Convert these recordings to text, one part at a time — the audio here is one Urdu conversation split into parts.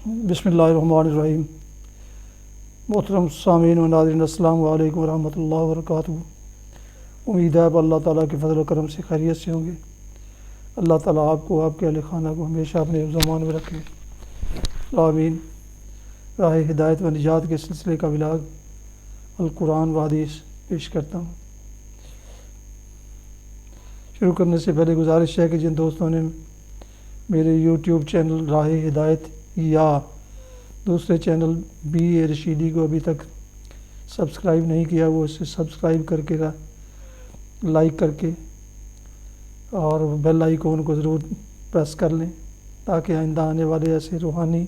بسم اللہ الرحمن الرحیم۔ محترم سامعین و ناظرین، السلام علیکم ورحمۃ اللہ وبرکاتہ۔ امید ہے اللہ تعالیٰ کے فضل و کرم سے خیریت سے ہوں گے۔ اللہ تعالیٰ آپ کو، آپ کے اہل خانہ کو ہمیشہ اپنے زمان میں رکھے، آمین۔ راہ ہدایت و نجات کے سلسلے کا ولاگ القرآن و حدیث پیش کرتا ہوں۔ شروع کرنے سے پہلے گزارش ہے کہ جن دوستوں نے میرے یوٹیوب چینل راہ ہدایت یا دوسرے چینل بی اے رشیدی کو ابھی تک سبسکرائب نہیں کیا، وہ اسے سبسکرائب کر کے لائک کر کے اور بیل آئیکن کو ضرور پریس کر لیں تاکہ آئندہ آنے والے ایسے روحانی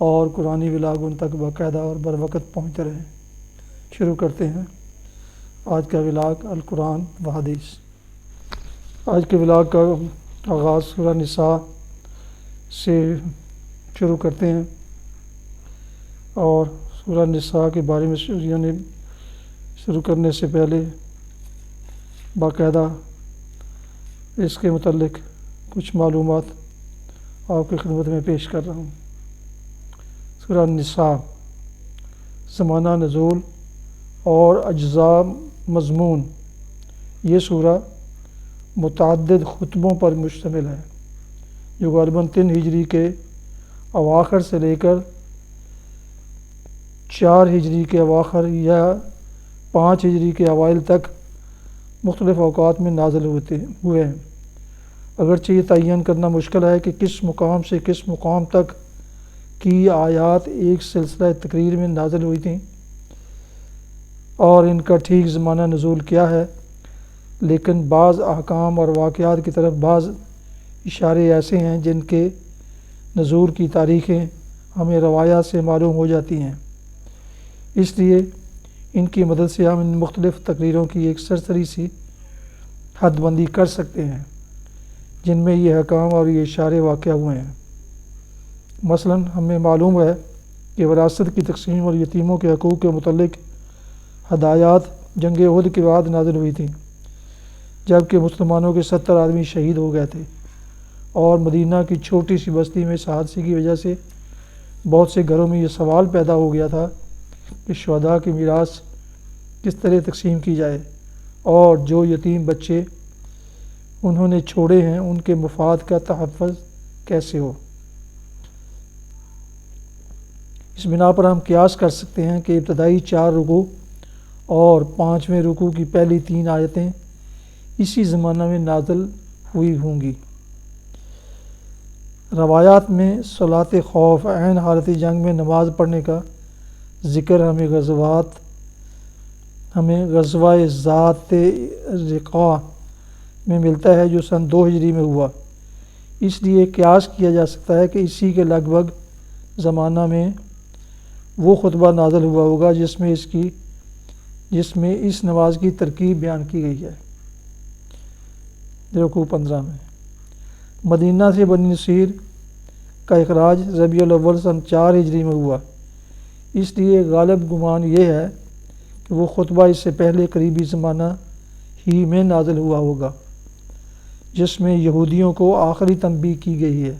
اور قرآنی ولاگ ان تک باقاعدہ اور بر وقت پہنچتے رہیں۔ شروع کرتے ہیں آج کا ولاگ القرآن و حدیث۔ آج کے ولاگ کا آغاز سورہ نساء سے شروع کرتے ہیں، اور سورہ نساء کے بارے میں شروع کرنے سے پہلے باقاعدہ اس کے متعلق کچھ معلومات آپ کی خدمت میں پیش کر رہا ہوں۔ سورہ نساء، زمانہ نزول اور اجزاء مضمون۔ یہ سورہ متعدد خطبوں پر مشتمل ہے جو غالباً 3 ہجری کے اواخر سے لے کر 4 ہجری کے اواخر یا 5 ہجری کے اوائل تک مختلف اوقات میں نازل ہوئے ہیں۔ اگرچہ یہ تعین کرنا مشکل ہے کہ کس مقام سے کس مقام تک کی آیات ایک سلسلہ تقریر میں نازل ہوئی تھیں اور ان کا ٹھیک زمانہ نزول کیا ہے، لیکن بعض احکام اور واقعات کی طرف بعض اشارے ایسے ہیں جن کے نزول کی تاریخیں ہمیں روایات سے معلوم ہو جاتی ہیں۔ اس لیے ان کی مدد سے ہم ان مختلف تقریروں کی ایک سرسری سی حد بندی کر سکتے ہیں جن میں یہ احکام اور یہ اشارے واقع ہوئے ہیں۔ مثلاً ہمیں معلوم ہے کہ وراثت کی تقسیم اور یتیموں کے حقوق کے متعلق ہدایات جنگ احد کے بعد نازل ہوئی تھیں، جبکہ مسلمانوں کے 70 آدمی شہید ہو گئے تھے، اور مدینہ کی چھوٹی سی بستی میں اس حادثے کی وجہ سے بہت سے گھروں میں یہ سوال پیدا ہو گیا تھا کہ شہداء کی میراث کس طرح تقسیم کی جائے، اور جو یتیم بچے انہوں نے چھوڑے ہیں ان کے مفاد کا تحفظ کیسے ہو۔ اس بنا پر ہم قیاس کر سکتے ہیں کہ ابتدائی 4 رکوع اور 5ویں رکوع کی پہلی 3 آیتیں اسی زمانہ میں نازل ہوئی ہوں گی۔ روایات میں صلاۃ خوف عین حالت جنگ میں نماز پڑھنے کا ذکر ہمیں غزوہ ذات رقاع میں ملتا ہے جو سن 2 ہجری میں ہوا۔ اس لیے قیاس کیا جا سکتا ہے کہ اسی کے لگ بھگ زمانہ میں وہ خطبہ نازل ہوا ہوگا جس میں اس نماز کی ترکیب بیان کی گئی ہے۔ رکوع 15 میں مدینہ سے بنی نصیر کا اخراج ربیع الاول سن 4 ہجری میں ہوا، اس لیے غالب گمان یہ ہے کہ وہ خطبہ اس سے پہلے قریبی زمانہ ہی میں نازل ہوا ہوگا، جس میں یہودیوں کو آخری تنبیہ کی گئی ہے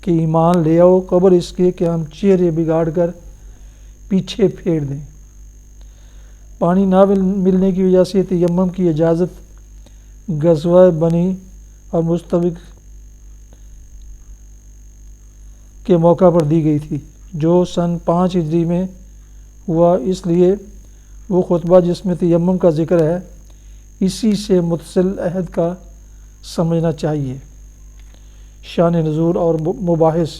کہ ایمان لے آؤ قبل اس کے کہ ہم چہرے بگاڑ کر پیچھے پھیر دیں۔ پانی نہ ملنے کی وجہ سے تیمم کی اجازت غزوہ بنی اور مستلق کے موقع پر دی گئی تھی جو سن 5 ہجری میں ہوا، اس لیے وہ خطبہ جس میں تیمم کا ذکر ہے اسی سے متصل عہد کا سمجھنا چاہیے۔ شان نزول اور مباحث۔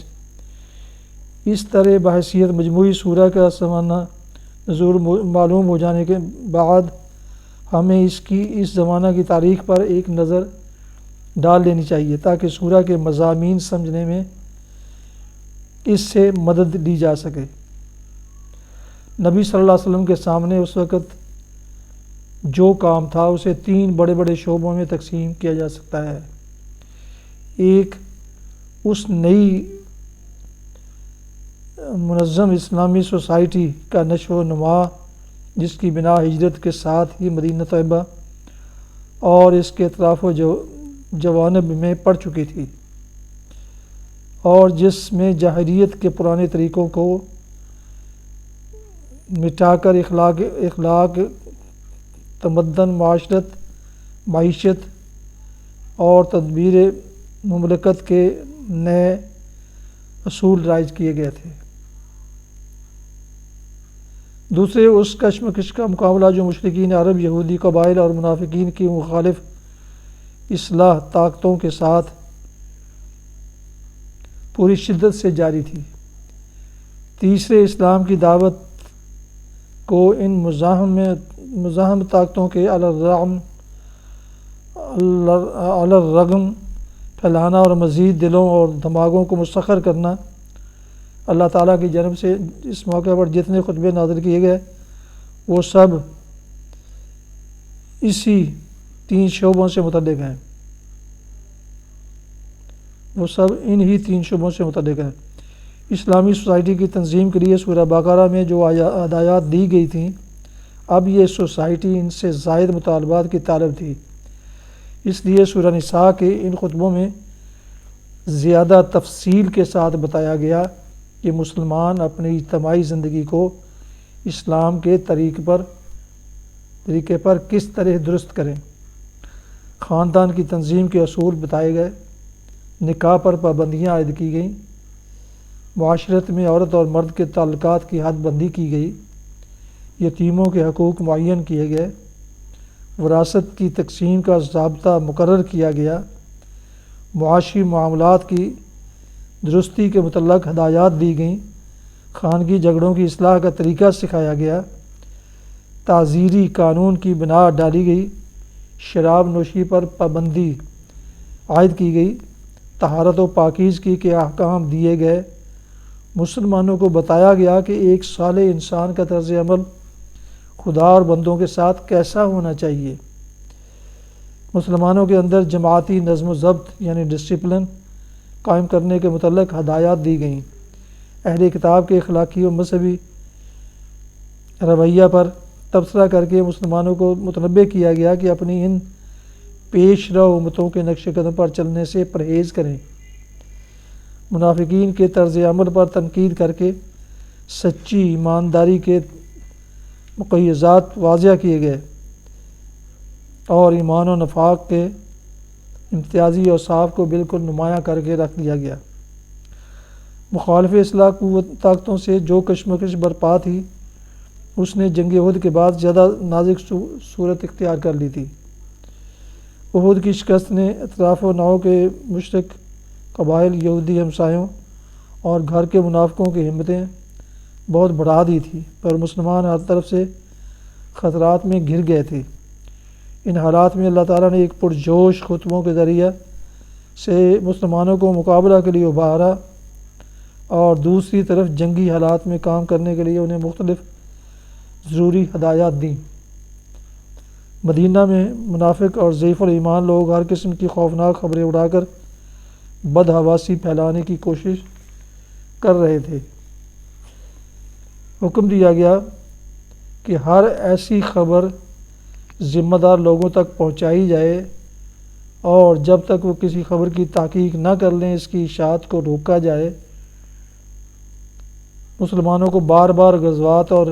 اس طرح بحیثیت مجموعی سورہ کا زمانہ نزول معلوم ہو جانے کے بعد ہمیں اس زمانہ کی تاریخ پر ایک نظر ڈال لینی چاہیے تاکہ سورہ کے مضامین سمجھنے میں اس سے مدد لی جا سکے۔ نبی صلی اللہ علیہ وسلم کے سامنے اس وقت جو کام تھا اسے 3 بڑے بڑے شعبوں میں تقسیم کیا جا سکتا ہے۔ ایک، اس نئی منظم اسلامی سوسائٹی کا نشو و نما جس کی بنا ہجرت کے ساتھ ہی مدینہ طیبہ اور اس کے اطراف و جوانب میں پڑ چکی تھی، اور جس میں جاہلیت کے پرانے طریقوں کو مٹا کر اخلاق تمدن معیشت اور تدبیر مملکت کے نئے اصول رائج کیے گئے تھے۔ دوسرے اس کشمکش کا مقابلہ جو مشرکین عرب، یہودی قبائل اور منافقین کی مخالف اصلاح طاقتوں کے ساتھ پوری شدت سے جاری تھی۔ تیسرے اسلام کی دعوت کو ان مزاحم طاقتوں کے علی الرغم پھیلانا اور مزید دلوں اور دماغوں کو مسخر کرنا۔ اللہ تعالیٰ کی جانب سے اس موقع پر جتنے خطبے نازل کیے گئے وہ سب اسی 3 شعبوں سے متعلق ہیں، ہیں۔ اسلامی سوسائٹی کی تنظیم کے لیے سورہ بقرہ میں جو ہدایات دی گئی تھیں، اب یہ سوسائٹی ان سے زائد مطالبات کی طالب تھی۔ اس لیے سورہ نساء کے ان خطبوں میں زیادہ تفصیل کے ساتھ بتایا گیا کہ مسلمان اپنی اجتماعی زندگی کو اسلام کے طریقے پر کس طرح درست کریں۔ خاندان کی تنظیم کے اصول بتائے گئے، نکاح پر پابندیاں عائد کی گئیں، معاشرت میں عورت اور مرد کے تعلقات کی حد بندی کی گئی، یتیموں کے حقوق معین کیے گئے، وراثت کی تقسیم کا ضابطہ مقرر کیا گیا، معاشی معاملات کی درستی کے متعلق ہدایات دی گئیں، خانگی جھگڑوں کی اصلاح کا طریقہ سکھایا گیا، تعزیری قانون کی بنیاد ڈالی گئی، شراب نوشی پر پابندی عائد کی گئی، طہارت و پاکیزگی کے احکام دیے گئے۔ مسلمانوں کو بتایا گیا کہ ایک صالح انسان کا طرز عمل خدا اور بندوں کے ساتھ کیسا ہونا چاہیے۔ مسلمانوں کے اندر جماعتی نظم و ضبط یعنی ڈسپلن قائم کرنے کے متعلق ہدایات دی گئیں۔ اہل کتاب کے اخلاقی و مذہبی رویہ پر تبصرہ کر کے مسلمانوں کو متنبہ کیا گیا کہ اپنی ان پیش رو امتوں کے نقش قدم پر چلنے سے پرہیز کریں۔ منافقین کے طرز عمل پر تنقید کر کے سچی ایمانداری کے مقیزات واضح کیے گئے اور ایمان و نفاق کے امتیازی اوصاف کو بالکل نمایاں کر کے رکھ دیا گیا۔ مخالف اصلاح قوت طاقتوں سے جو کشمکش برپا تھی اس نے جنگ احد کے بعد زیادہ نازک صورت اختیار کر لی تھی۔ احد کی شکست نے اطراف و نحو کے مشرک قبائل، یہودی ہمسایوں اور گھر کے منافقوں کی ہمتیں بہت بڑھا دی تھی، پر مسلمان ہر طرف سے خطرات میں گھر گئے تھے۔ ان حالات میں اللہ تعالیٰ نے ایک پرجوش خطبوں کے ذریعہ سے مسلمانوں کو مقابلہ کے لیے ابھارا اور دوسری طرف جنگی حالات میں کام کرنے کے لیے انہیں مختلف ضروری ہدایات دیں۔ مدینہ میں منافق اور ضعیف الایمان لوگ ہر قسم کی خوفناک خبریں اڑا کر بدحواسی پھیلانے کی کوشش کر رہے تھے۔ حکم دیا گیا کہ ہر ایسی خبر ذمہ دار لوگوں تک پہنچائی جائے اور جب تک وہ کسی خبر کی تحقیق نہ کر لیں اس کی اشاعت کو روکا جائے۔ مسلمانوں کو بار بار غزوات اور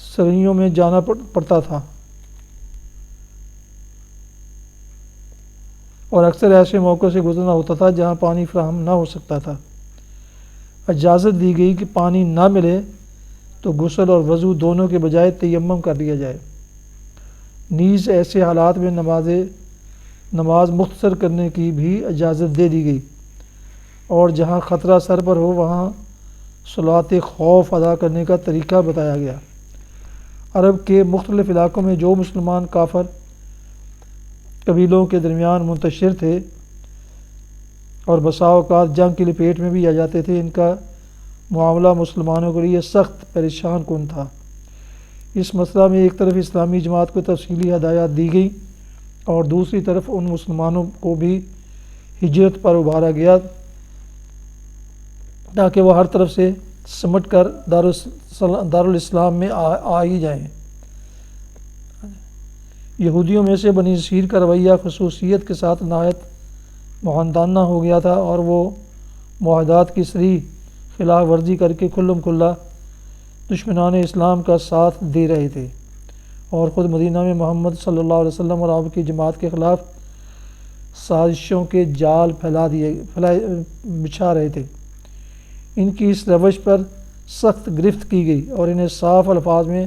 سریوں میں جانا پڑتا تھا اور اکثر ایسے موقعوں سے گزرنا ہوتا تھا جہاں پانی فراہم نہ ہو سکتا تھا۔ اجازت دی گئی کہ پانی نہ ملے تو غسل اور وضو دونوں کے بجائے تیمم کر لیا جائے۔ نیز ایسے حالات میں نماز مختصر کرنے کی بھی اجازت دے دی گئی اور جہاں خطرہ سر پر ہو وہاں صلاۃ خوف ادا کرنے کا طریقہ بتایا گیا۔ عرب کے مختلف علاقوں میں جو مسلمان کافر قبیلوں کے درمیان منتشر تھے اور بسا اوقات جنگ کی لپیٹ میں بھی آ جاتے تھے، ان کا معاملہ مسلمانوں کے لیے سخت پریشان کن تھا۔ اس مسئلہ میں ایک طرف اسلامی جماعت کو تفصیلی ہدایات دی گئی اور دوسری طرف ان مسلمانوں کو بھی ہجرت پر ابھارا گیا تاکہ وہ ہر طرف سے سمٹ کر دارالاسلام میں آ ہی جائیں۔ یہودیوں میں سے بنی اسرائیل کا رویہ خصوصیت کے ساتھ نہایت معاندانہ ہو گیا تھا، اور وہ معاہدات کی صریح خلاف ورزی کر کے کھلم کھلا دشمنان اسلام کا ساتھ دے رہے تھے، اور خود مدینہ میں محمد صلی اللہ علیہ وسلم اور آپ کی جماعت کے خلاف سازشوں کے جال بچھا رہے تھے۔ ان کی اس روش پر سخت گرفت کی گئی اور انہیں صاف الفاظ میں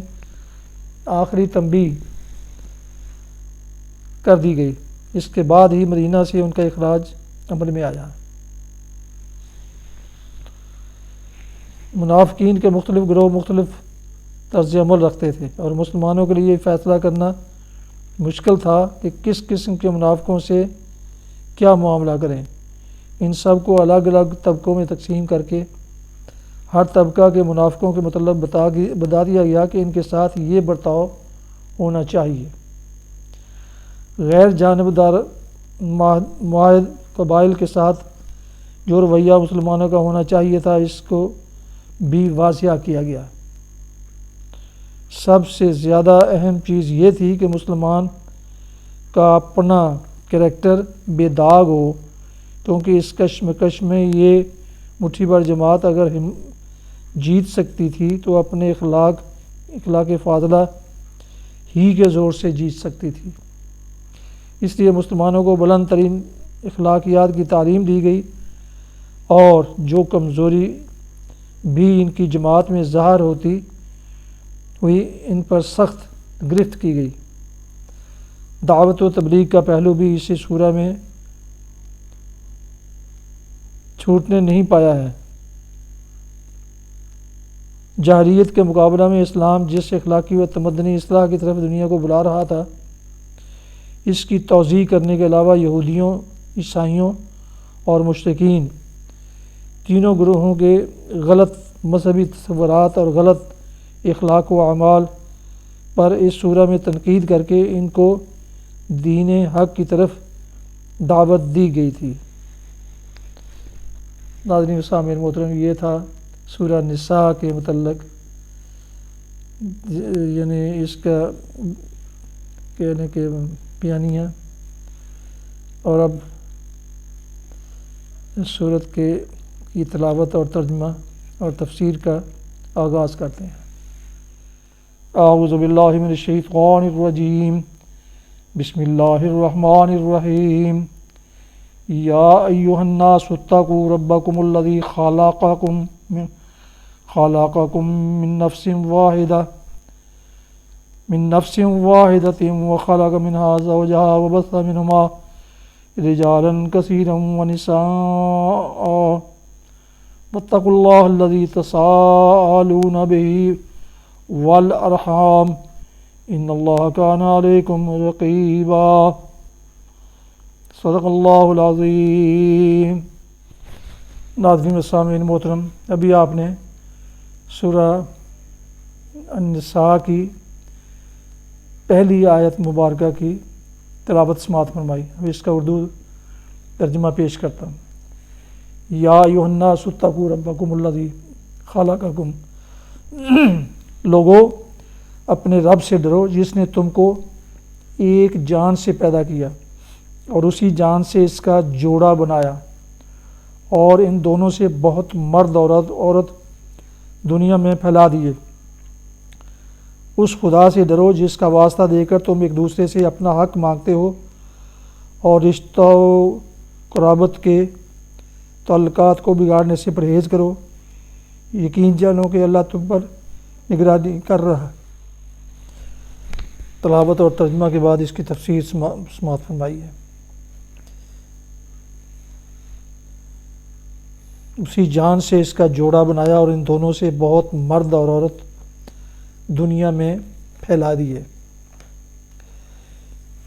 آخری تنبیہ کر دی گئی۔ اس کے بعد ہی مدینہ سے ان کا اخراج عمل میں آیا۔ منافقین کے مختلف گروہ مختلف طرز عمل رکھتے تھے، اور مسلمانوں کے لیے فیصلہ کرنا مشکل تھا کہ کس قسم کے منافقوں سے کیا معاملہ کریں۔ ان سب کو الگ الگ طبقوں میں تقسیم کر کے ہر طبقہ کے منافقوں کے متعلق بتا دیا گیا کہ ان کے ساتھ یہ برتاؤ ہونا چاہیے۔ غیر جانبدار معاہد قبائل کے ساتھ جو رویہ مسلمانوں کا ہونا چاہیے تھا، اس کو بھی واضح کیا گیا۔ سب سے زیادہ اہم چیز یہ تھی کہ مسلمان کا اپنا کریکٹر بے داغ ہو، کیونکہ اس کشمکش میں یہ مٹھی بھر جماعت اگر جیت سکتی تھی تو اپنے اخلاق فاضلہ ہی کے زور سے جیت سکتی تھی۔ اس لیے مسلمانوں کو بلند ترین اخلاقیات کی تعلیم دی گئی، اور جو کمزوری بھی ان کی جماعت میں ظاہر ہوتی ہوئی ان پر سخت گرفت کی گئی۔ دعوت و تبلیغ کا پہلو بھی اسی سورہ میں چھوٹنے نہیں پایا ہے۔ جاہلیت کے مقابلہ میں اسلام جس اخلاقی و تمدنی اصلاح کی طرف دنیا کو بلا رہا تھا، اس کی توضیح کرنے کے علاوہ یہودیوں، عیسائیوں اور مشرکین تینوں گروہوں کے غلط مذہبی تصورات اور غلط اخلاق و اعمال پر اس سورہ میں تنقید کر کے ان کو دین حق کی طرف دعوت دی گئی تھی۔ ناظرین سامعین محترم، یہ تھا سورہ نساء کے متعلق، یعنی اس کا کہنے کے بیانیہ، اور اب اس سورت کی تلاوت اور ترجمہ اور تفسیر کا آغاز کرتے ہیں۔ اعوذ باللہ من الشیطان الرجیم، بسم اللہ الرحمن الرحیم۔ یا ایہا الناس اتقوا ربکم الذی خلقکم من نفس واحدۃ وخلق منہا زوجہا وبث منہما رجالا کثیرا ونساء واتقوا اللہ الذی تساءلون بہ والارحام ان اللہ کان علیکم رقیبا۔ صدق اللہ العظیم۔ ناظرین و سامعین محترم، ابھی آپ نے سورہ النساء کی پہلی آیت مبارکہ کی تلاوت سماعت فرمائی۔ اب اس کا اردو ترجمہ پیش کرتا ہوں۔ یا ایھا الناس اتقوا ربکم الذی خلقکم، لوگو اپنے رب سے ڈرو جس نے تم کو ایک جان سے پیدا کیا اور اسی جان سے اس کا جوڑا بنایا، اور ان دونوں سے بہت مرد اور عورت دنیا میں پھیلا دیے۔ اس خدا سے ڈرو جس کا واسطہ دے کر تم ایک دوسرے سے اپنا حق مانگتے ہو، اور رشتہ و قرابت کے تعلقات کو بگاڑنے سے پرہیز کرو۔ یقین جانو کہ اللہ تم پر نگرانی کر رہا ہے۔ تلاوت اور ترجمہ کے بعد اس کی تفسیر سماعت فرمائی ہے۔ اسی جان سے اس کا جوڑا بنایا اور ان دونوں سے بہت مرد اور عورت دنیا میں پھیلا دیے۔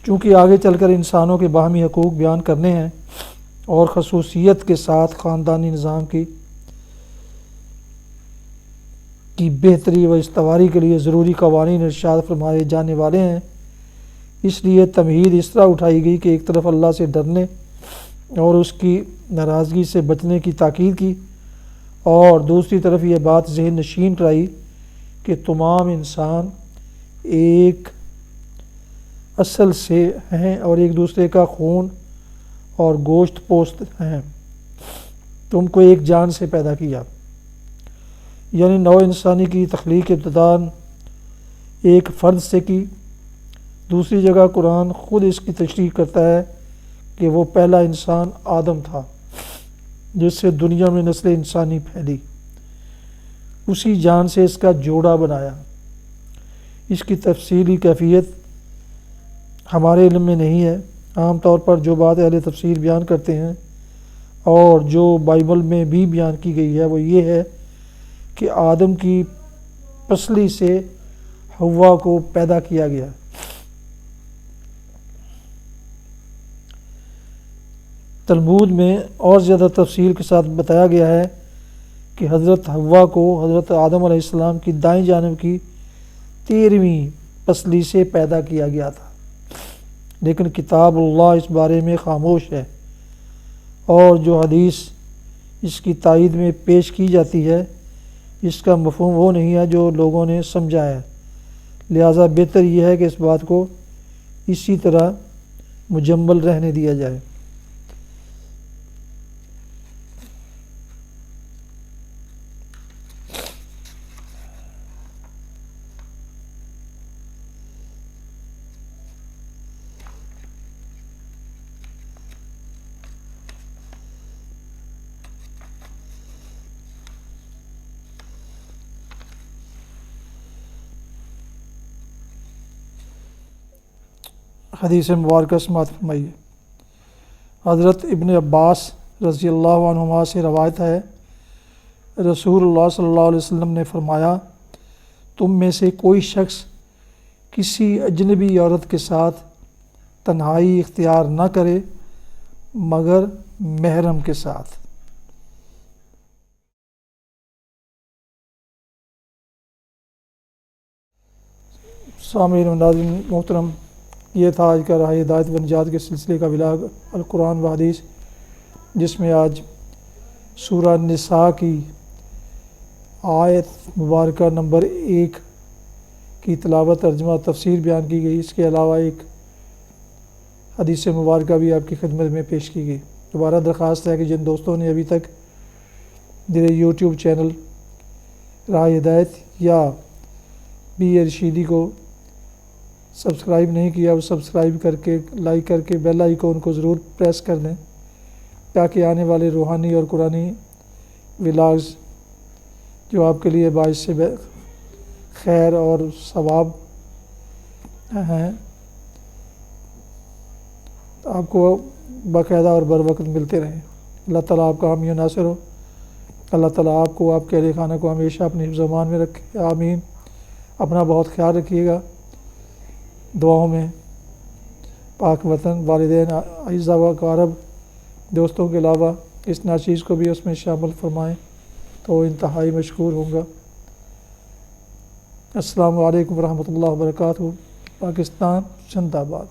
چونکہ آگے چل کر انسانوں کے باہمی حقوق بیان کرنے ہیں اور خصوصیت کے ساتھ خاندانی نظام کی بہتری و استواری کے لیے ضروری قوانین ارشاد فرمائے جانے والے ہیں، اس لیے تمہید اس طرح اٹھائی گئی کہ ایک طرف اللہ سے ڈرنے اور اس کی ناراضگی سے بچنے کی تاکید کی، اور دوسری طرف یہ بات ذہن نشین کرائی کہ تمام انسان ایک اصل سے ہیں اور ایک دوسرے کا خون اور گوشت پوست ہیں۔ تم کو ایک جان سے پیدا کیا، یعنی نوع انسانی کی تخلیق ابتداً ایک فرد سے کی۔ دوسری جگہ قرآن خود اس کی تشریح کرتا ہے کہ وہ پہلا انسان آدم تھا جس سے دنیا میں نسل انسانی پھیلی، اسی جان سے اس کا جوڑا بنایا۔ اس کی تفصیلی کیفیت ہمارے علم میں نہیں ہے۔ عام طور پر جو بات اہل تفسیر بیان کرتے ہیں اور جو بائبل میں بھی بیان کی گئی ہے وہ یہ ہے کہ آدم کی پسلی سے حوا کو پیدا کیا گیا۔ تلمود میں اور زیادہ تفصیل کے ساتھ بتایا گیا ہے کہ حضرت حوا کو حضرت آدم علیہ السلام کی دائیں جانب کی 13ویں پسلی سے پیدا کیا گیا تھا، لیکن کتاب اللہ اس بارے میں خاموش ہے، اور جو حدیث اس کی تائید میں پیش کی جاتی ہے اس کا مفہوم وہ نہیں ہے جو لوگوں نے سمجھا ہے، لہٰذا بہتر یہ ہے کہ اس بات کو اسی طرح مجمل رہنے دیا جائے۔ حدیث مبارکہ سماعت فرمائیے۔ حضرت ابن عباس رضی اللہ عنہما سے روایت ہے، رسول اللہ صلی اللہ علیہ وسلم نے فرمایا، تم میں سے کوئی شخص کسی اجنبی عورت کے ساتھ تنہائی اختیار نہ کرے مگر محرم کے ساتھ۔ سامعین و ناظرین محترم، یہ تھا آج کا راہ ہدایت و نجات کے سلسلے کا ولاگ القرآن و حدیث، جس میں آج سورہ نساء کی آیت مبارکہ نمبر 1 کی تلاوت، ترجمہ، تفسیر بیان کی گئی۔ اس کے علاوہ ایک حدیث مبارکہ بھی آپ کی خدمت میں پیش کی گئی۔ دوبارہ درخواست ہے کہ جن دوستوں نے ابھی تک میرے یوٹیوب چینل راہ ہدایت یا بی ارشیدی کو سبسکرائب نہیں کیا، وہ سبسکرائب کر کے، لائک کر کے، بیل آئیکن کو ضرور پریس کر دیں تاکہ آنے والے روحانی اور قرآنی ولاگز جو آپ کے لیے باعث سے خیر اور ثواب ہیں آپ کو باقاعدہ اور بر وقت ملتے رہیں۔ اللہ تعالیٰ آپ کا حامی و ناصر ہو۔ اللہ تعالیٰ آپ کو، آپ کے اہل خانہ کو ہمیشہ اپنی حفظ و امان میں رکھے، آمین۔ اپنا بہت خیال رکھیے گا، دعاؤں میں پاک وطن، والدین، اعزاء و اقارب، دوستوں کے علاوہ اس ناچیز کو بھی اس میں شامل فرمائیں تو انتہائی مشکور ہوں گا۔ السلام علیکم ورحمۃ اللہ وبرکاتہ۔ پاکستان زندہ باد۔